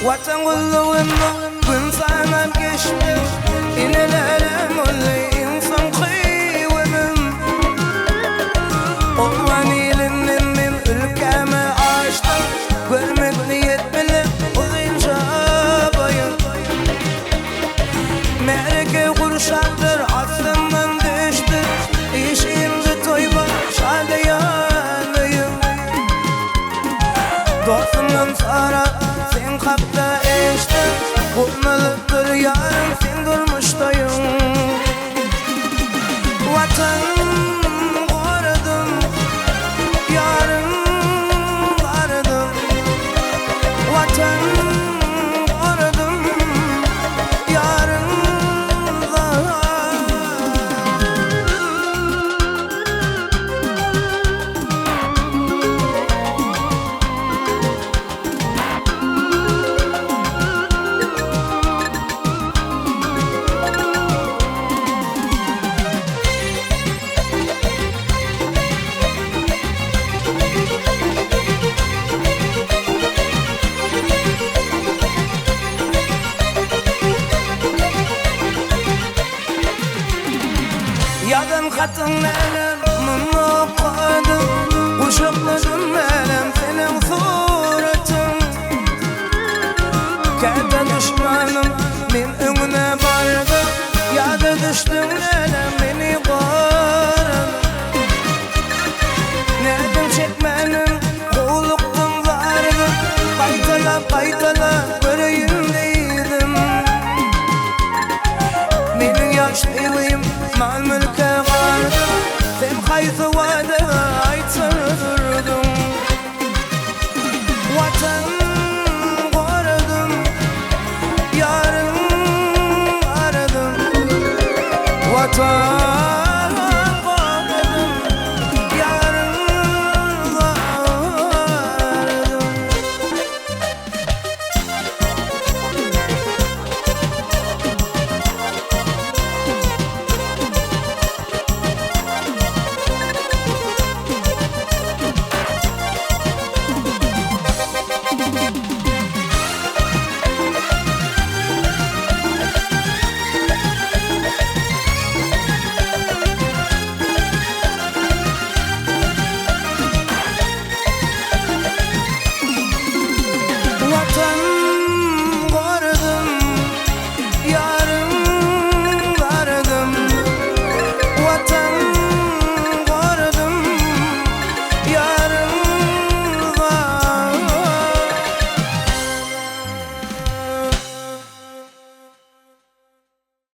Vatan kulluğunda gün sana geçti. İnelerim oldu insan kıyımım. Orman ilinden min ülkeme açtım. Görmek niyet bilip uzunca boyun. Merke kurşaktır aslından düştü. İşimde toyma şadiyanıyım. Dostumdan sonra sen kapta eştin. Bulmalıktır yarın sen durmuştayım. Vatan korudım, yarın vardım. Vatan korudım, yarın vardım. Yazın katın elem mımı koydum. Uşakladım elem senin suratın. Kendi düşmanım min önüne vardı. Yadı düştün elem beni koydum. Nereden çekmenin kovuluktun vardı. Kaytala kaytala göreyim deydim. Benim yaşlıyım mal mülke vardı. Sen kayıtı vardı aytırdın. Vatan korudım, yarın aradım. Vatan korudım, yarın aradım. Vatan